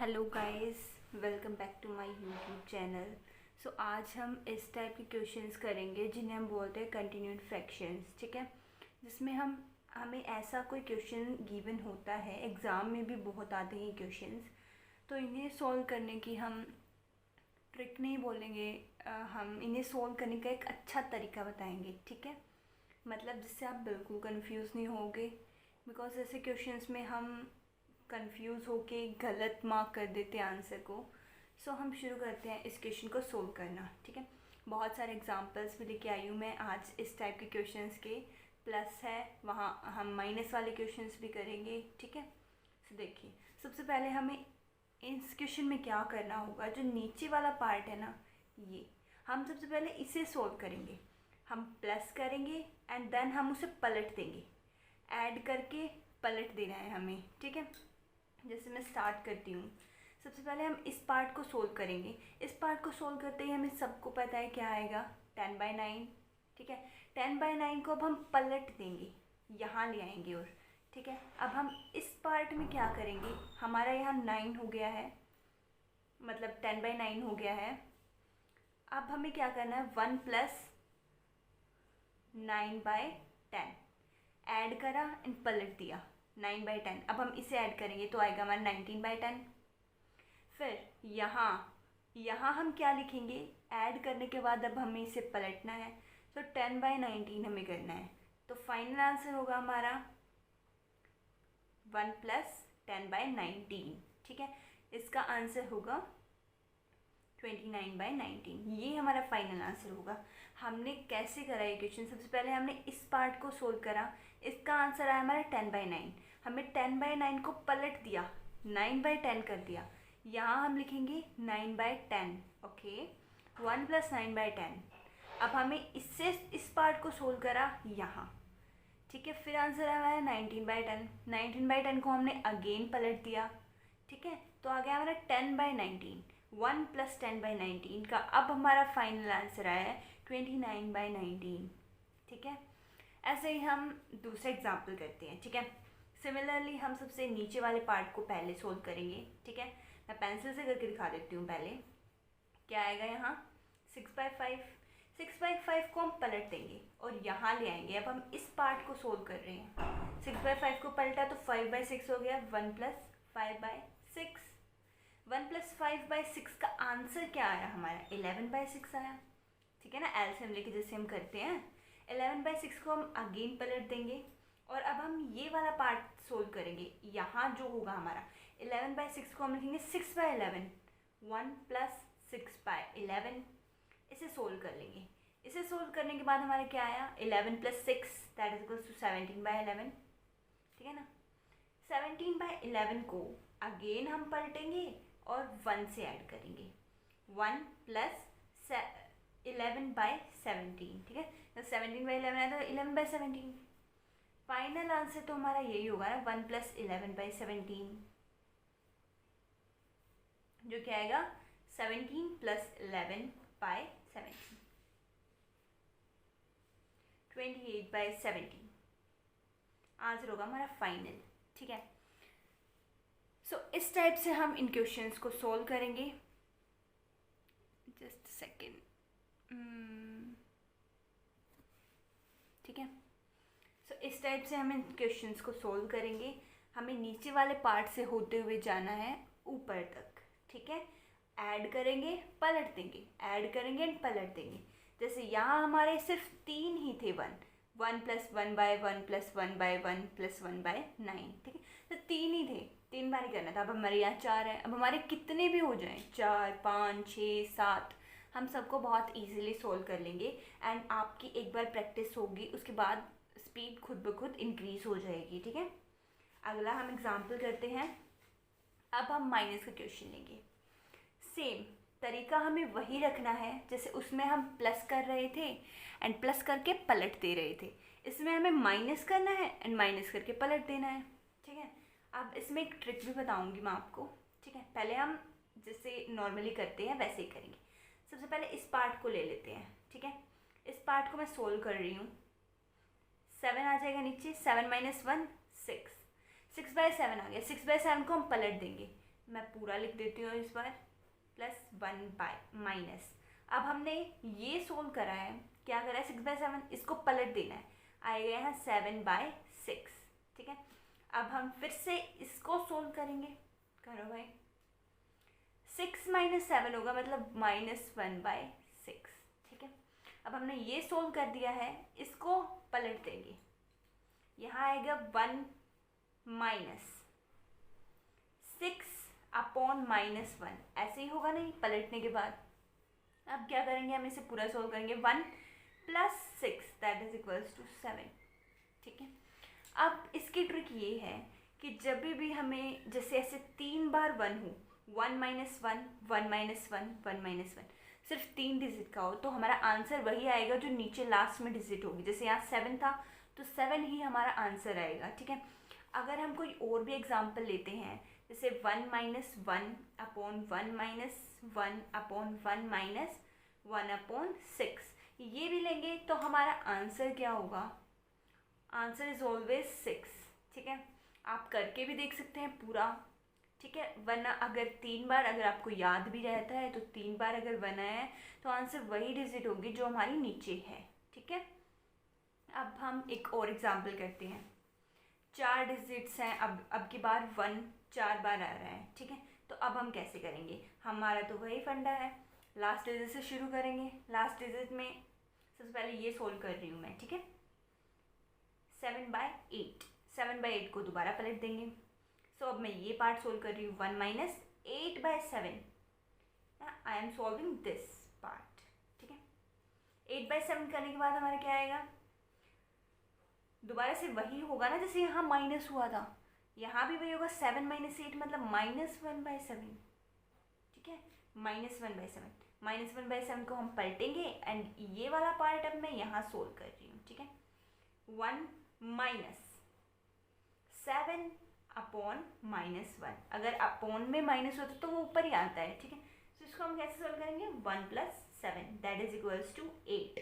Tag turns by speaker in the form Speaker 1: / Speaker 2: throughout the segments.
Speaker 1: Hello guys, welcome back to my YouTube channel. So आज हम इस टाइप के क्वेश्चंस करेंगे जिन्हें हम बोलते हैं कंटिन्यूड फ्रैक्शंस। ठीक है, जिसमें हमें ऐसा कोई क्वेश्चन गिवन होता है, एग्ज़ाम में भी बहुत आते हैं क्वेश्चंस, तो इन्हें सॉल्व करने की हम ट्रिक नहीं बोलेंगे, हम इन्हें सॉल्व करने का एक अच्छा तरीका बताएंगे। ठीक है, मतलब जिससे आप बिल्कुल कंफ्यूज नहीं होगे, बिकॉज ऐसे क्वेश्चंस में हम कंफ्यूज होके गलत मार्क कर देते हैं आंसर को। सो हम शुरू करते हैं इस क्वेश्चन को सोल्व करना। ठीक है, बहुत सारे एग्जांपल्स भी लेके आई हूँ मैं आज इस टाइप के क्वेश्चंस के। प्लस है वहाँ हम माइनस वाले क्वेश्चंस भी करेंगे। ठीक है, सो देखिए, सबसे पहले हमें इस क्वेश्चन में क्या करना होगा, जो नीचे वाला पार्ट है ना, ये हम सबसे पहले इसे सोल्व करेंगे। हम प्लस करेंगे एंड देन हम उसे पलट देंगे, ऐड करके पलट देना है हमें। ठीक है, जैसे मैं स्टार्ट करती हूँ, सबसे पहले हम इस पार्ट को सोल्व करेंगे। इस पार्ट को सोल्व करते ही हमें सबको पता है क्या आएगा, 10/9। ठीक है, 10/9 को अब हम पलट देंगे, यहाँ ले आएंगे। और ठीक है, अब हम इस पार्ट में क्या करेंगे, हमारा यहाँ 9 हो गया है, मतलब 10/9 हो गया है। अब हमें क्या करना है, 1 + 9/10 ऐड करा एंड पलट दिया, 9/10। अब हम इसे ऐड करेंगे तो आएगा हमारा 19/10। फिर यहाँ हम क्या लिखेंगे, ऐड करने के बाद अब हमें इसे पलटना है, तो 10/19 हमें करना है। तो फाइनल आंसर होगा हमारा 1 + 10/19। ठीक है, इसका आंसर होगा 29/19। ये हमारा फाइनल आंसर होगा। हमने कैसे करा ये क्वेश्चन, सबसे पहले हमने इस पार्ट को सोल्व करा, इसका आंसर आया हमारा 10/9। हमें 10/9 को पलट दिया, 9/10 कर दिया। यहाँ हम लिखेंगे 9/10। ओके, 1 + 9/10। अब हमें इससे इस पार्ट को सोल्व करा यहाँ। ठीक है, फिर आंसर आया हमारा 19/10। 19/10 को हमने अगेन पलट दिया। ठीक है, तो आ गया हमारा 10/19। 1 + 10/19 का अब हमारा फाइनल आंसर आया है 29/19। ठीक है, ऐसे ही हम दूसरा एग्जाम्पल करते हैं। ठीक है, सिमिलरली हम सबसे नीचे वाले पार्ट को पहले सोल्व करेंगे। ठीक है, मैं पेंसिल से करके दिखा देती हूँ। पहले क्या आएगा यहाँ, 6/5। 6/5 को हम पलट देंगे और यहाँ ले आएंगे। अब हम इस पार्ट को सोल्व कर रहे हैं, 6/5 को पलटा तो 5/6 हो गया, 1 + 5/6। 1 + 5/6 का आंसर क्या आया हमारा, 11/6 आया। ठीक है ना, एलसीएम लेके जैसे हम करते हैं। 11/6 को हम अगेन पलट देंगे और अब हम ये वाला पार्ट सोल्व करेंगे। यहाँ जो होगा हमारा 11/6 को हम लिखेंगे 6/11। 1 + 6/11, इसे सोल्व कर लेंगे। इसे सोल्व करने के बाद हमारा क्या आया, 11 + 6 दैट इज इक्वल्स टू 17/11। ठीक है ना, 17/11 को अगेन हम पलटेंगे और 1 से ऐड करेंगे, 1 + 11/17। ठीक है, तो 17/11 है तो 11/17। फाइनल आंसर तो हमारा यही होगा ना, 1 + 11/17, जो क्या आएगा 17 + 11/17, 28/17 आंसर होगा हमारा फाइनल। ठीक है, सो इस टाइप से हम इन क्वेश्चंस को सोल्व करेंगे। Just second. ठीक है, सो इस टाइप से हम इन क्वेश्चंस को सोल्व करेंगे। हमें नीचे वाले पार्ट से होते हुए जाना है ऊपर तक। ठीक है, ऐड करेंगे पलट देंगे, ऐड करेंगे एंड पलट देंगे। जैसे यहाँ हमारे सिर्फ 3 ही थे, 1 + 1/1 + 1/1 + 1/9। ठीक है, तो 3 ही थे, 3 बार ही करना था। अब हमारे यहाँ 4 है, अब हमारे कितने भी हो जाएं, 4, 5, 6, 7, हम सबको बहुत ईजिली सोल्व कर लेंगे। एंड आपकी एक बार प्रैक्टिस होगी, उसके बाद स्पीड खुद ब खुद इंक्रीज हो जाएगी। ठीक है, अगला हम एग्जाम्पल करते हैं। अब हम माइनस का क्वेश्चन लेंगे। सेम तरीका हमें वही रखना है जैसे उसमें हम प्लस कर रहे थे एंड प्लस करके पलट दे रहे थे। इसमें हमें माइनस करना है एंड माइनस करके पलट देना है। ठीक है, अब इसमें एक ट्रिक भी बताऊंगी मैं आपको। ठीक है, पहले हम जैसे नॉर्मली करते हैं वैसे ही करेंगे। सबसे पहले इस पार्ट को ले लेते हैं। ठीक है, इस पार्ट को मैं सोल्व कर रही हूँ। 7 आ जाएगा नीचे, 7 - 1 6, 6/7 आ गया। 6/7 को हम पलट देंगे, मैं पूरा लिख देती हूँ इस बार, प्लस 1 बाय माइनस। अब हमने ये सोल्व करा है, क्या करा है 6/7, इसको पलट देना है, आएगा यहाँ 7/6। ठीक है, अब हम फिर से इसको सोल्व करेंगे, करो भाई। 6 - 7 होगा, मतलब -1/6। ठीक है, अब हमने ये सोल्व कर दिया है, इसको पलट देंगे, यहाँ आएगा 1 - 6/-1, ऐसे ही होगा नहीं पलटने के बाद। अब क्या करेंगे, हम इसे पूरा सोल्व करेंगे, 1 + 6 दैट इज इक्वल्स टू 7। ठीक है, अब इसकी ट्रिक ये है कि जब भी हमें जैसे ऐसे 3 बार 1 हो, 1 - 1, 1 - 1, 1 - 1, सिर्फ 3 डिजिट का हो, तो हमारा आंसर वही आएगा जो नीचे लास्ट में डिजिट होगी। जैसे यहाँ 7 था तो 7 ही हमारा आंसर आएगा। ठीक है, अगर हम कोई और भी एग्जाम्पल लेते हैं, जैसे 1 - 1/1 ये भी लेंगे, तो हमारा आंसर क्या होगा, आंसर इज ऑलवेज 6। ठीक है, आप करके भी देख सकते हैं पूरा। ठीक है, वरना अगर 3 बार अगर आपको याद भी रहता है तो 3 बार अगर 1 आया है तो आंसर वही डिजिट होगी जो हमारी नीचे है। ठीक है, अब हम एक और एग्जाम्पल करते हैं। 4 डिजिट्स हैं, अब की बार 1 4 बार आ रहा है। ठीक है, तो अब हम कैसे करेंगे, हमारा तो वही फंडा है, लास्ट डिजिट से शुरू करेंगे। लास्ट डिजिट में सबसे पहले ये सोल्व कर रही हूँ मैं। ठीक है, 7/8, 7/8 को दोबारा पलट देंगे। सो अब मैं ये पार्ट सोल्व कर रही हूँ, 1 - 8/7। I am solving this part. ठीक है, 8/7 करने के बाद हमारा क्या आएगा, दोबारा से वही होगा ना जैसे यहाँ माइनस हुआ था, यहाँ भी वही होगा, 7 - 8 मतलब -1/7। ठीक है, -1/7 को हम पलटेंगे एंड ये वाला पार्ट अब मैं यहाँ सोल्व कर रही हूँ। ठीक है, 1 - 7/-1, अगर अपॉन में माइनस होता तो वो ऊपर ही आता है। ठीक है, तो इसको हम कैसे सोल्व करेंगे, 1 + 7 दैट इज इक्वल्स टू 8।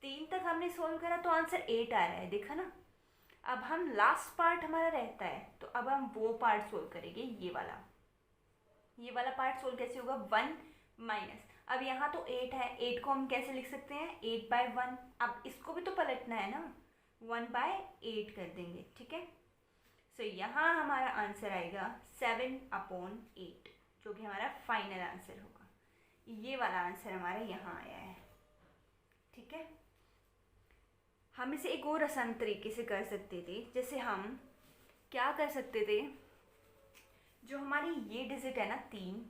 Speaker 1: 3 तक हमने सोल्व करा तो आंसर 8 आ रहा है, देखा ना। अब हम लास्ट पार्ट हमारा रहता है, तो अब हम वो पार्ट सोल्व करेंगे, ये वाला पार्ट सोल्व कैसे होगा, 1 - अब यहाँ तो 8 है, 8 को हम कैसे लिख सकते हैं, 8/1। अब इसको भी तो पलटना है ना, 1/8 कर देंगे। ठीक है, सो यहाँ हमारा आंसर आएगा 7/8, जो कि हमारा फाइनल आंसर होगा। ये वाला आंसर हमारा यहाँ आया है। ठीक है, हम इसे एक और आसान तरीके से कर सकते थे। जैसे हम क्या कर सकते थे, जो हमारी ये डिजिट है ना 3,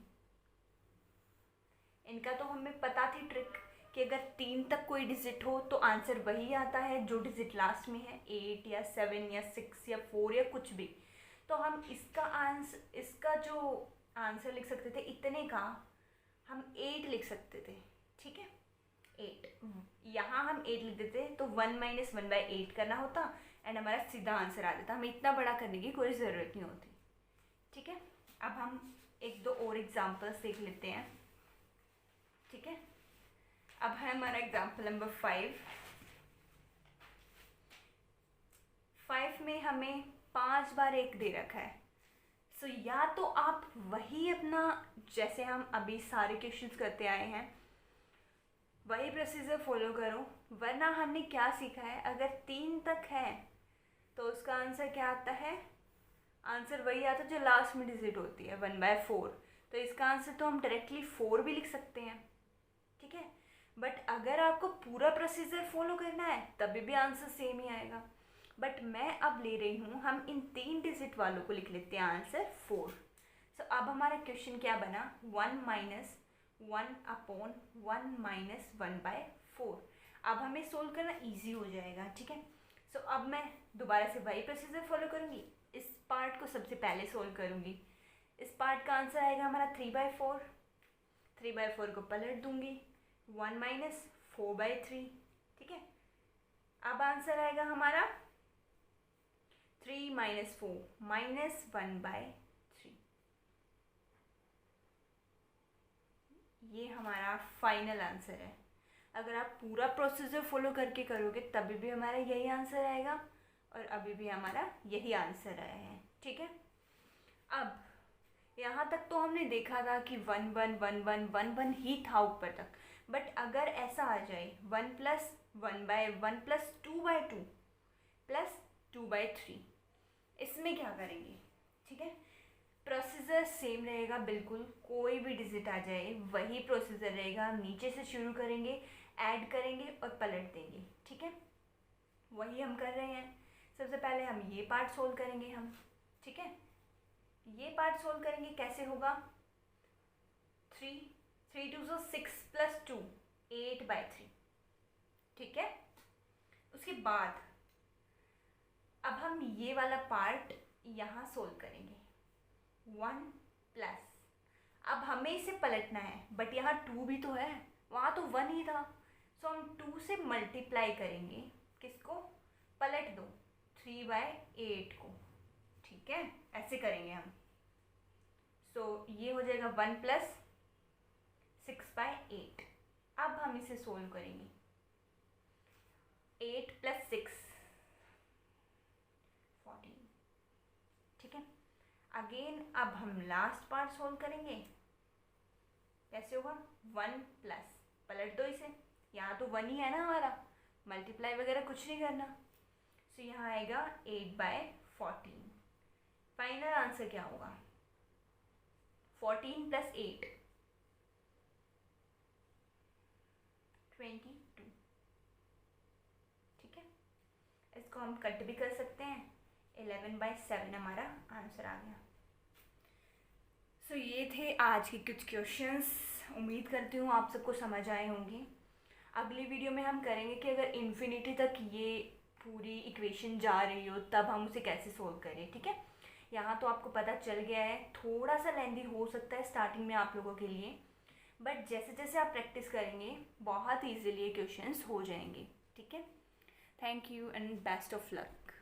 Speaker 1: इनका तो हमें पता थी ट्रिक कि अगर 3 तक कोई डिजिट हो तो आंसर वही आता है जो डिजिट लास्ट में है, 8 या 7 या 6 या 4 या कुछ भी। तो हम इसका जो आंसर लिख सकते थे, इतने का हम 8 लिख सकते थे। ठीक है, 8 यहाँ हम 8 लिख देते तो 1 - 1/8 करना होता एंड हमारा सीधा आंसर आ जाता, हमें इतना बड़ा करने की कोई ज़रूरत नहीं होती। ठीक है, अब हम 1-2 और एग्जांपल्स देख लेते हैं। ठीक है, अब है हमारा एग्जांपल नंबर 5 में हमें 5 बार 1 दे रखा है। सो या तो आप वही अपना, जैसे हम अभी सारे क्वेश्चंस करते आए हैं, वही प्रोसीजर फॉलो करो, वरना हमने क्या सीखा है, अगर 3 तक है तो उसका आंसर क्या आता है, आंसर वही आता है जो लास्ट में डिजिट होती है, 1/4। तो इसका आंसर तो हम डायरेक्टली 4 भी लिख सकते हैं। ठीक है, बट अगर आपको पूरा प्रोसीजर फॉलो करना है तभी भी आंसर सेम ही आएगा। बट मैं अब ले रही हूँ, हम इन 3 डिजिट वालों को लिख लेते हैं आंसर 4। सो अब हमारा क्वेश्चन क्या बना, 1 - 1/1 - 1/4। अब हमें सोल्व करना इजी हो जाएगा। ठीक है, सो अब मैं दोबारा से वही प्रोसीजर फॉलो करूँगी, इस पार्ट को सबसे पहले सोल्व करूँगी। इस पार्ट का आंसर आएगा हमारा 3/4, 3/4 को पलट दूँगी, 1 - 4/3। ठीक है, अब आंसर आएगा हमारा 3 - 4 -1/3। ये हमारा फाइनल आंसर है। अगर आप पूरा प्रोसीजर फॉलो करके करोगे तभी भी हमारा यही आंसर आएगा, और अभी भी हमारा यही आंसर आया है। ठीक है, अब यहाँ तक तो हमने देखा था कि 1 1 1 1 1 1 ही था ऊपर तक, बट अगर ऐसा आ जाए 1+1/1+2/2 +2/3, इसमें क्या करेंगे? ठीक है, प्रोसीजर सेम रहेगा बिल्कुल, कोई भी डिजिट आ जाए वही प्रोसीजर रहेगा। हम नीचे से शुरू करेंगे, ऐड करेंगे और पलट देंगे। ठीक है, वही हम कर रहे हैं। सबसे पहले हम ये पार्ट सोल्व करेंगे हम। ठीक है, ये पार्ट सोल्व करेंगे, कैसे होगा? 3 + 2 8/3। ठीक है, उसके बाद अब हम ये वाला पार्ट यहाँ सोल्व करेंगे। 1+, अब हमें इसे पलटना है, बट यहाँ 2 भी तो है, वहाँ तो 1 ही था। सो हम 2 से मल्टीप्लाई करेंगे, किसको? पलट दो, 3/8 को। ठीक है, ऐसे करेंगे हम। सो ये हो जाएगा 1+6/8। अब हम इसे सोल्व करेंगे। 8 + 6 14। ठीक है, अगेन अब हम लास्ट पार्ट सोल्व करेंगे। कैसे होगा? 1+, पलट दो इसे, यहाँ तो 1 ही है ना हमारा, मल्टीप्लाई वगैरह कुछ नहीं करना। सो यहाँ आएगा 8/14। फाइनल आंसर क्या होगा? 14 + 8 22। ठीक है, इसको हम कट भी कर सकते हैं। 11/7 हमारा आंसर आ गया। सो ये थे आज के कुछ क्वेश्चंस। उम्मीद करती हूँ आप सबको समझ आए होंगे। अगली वीडियो में हम करेंगे कि अगर इन्फिनिटी तक ये पूरी इक्वेशन जा रही हो तब हम उसे कैसे सोल्व करें। ठीक है, यहाँ तो आपको पता चल गया है, थोड़ा सा लेंदी हो सकता है स्टार्टिंग में आप लोगों के लिए, बट जैसे जैसे आप प्रैक्टिस करेंगे बहुत ईजीली ये क्वेश्चंस हो जाएंगे। ठीक है, thank you and best of luck.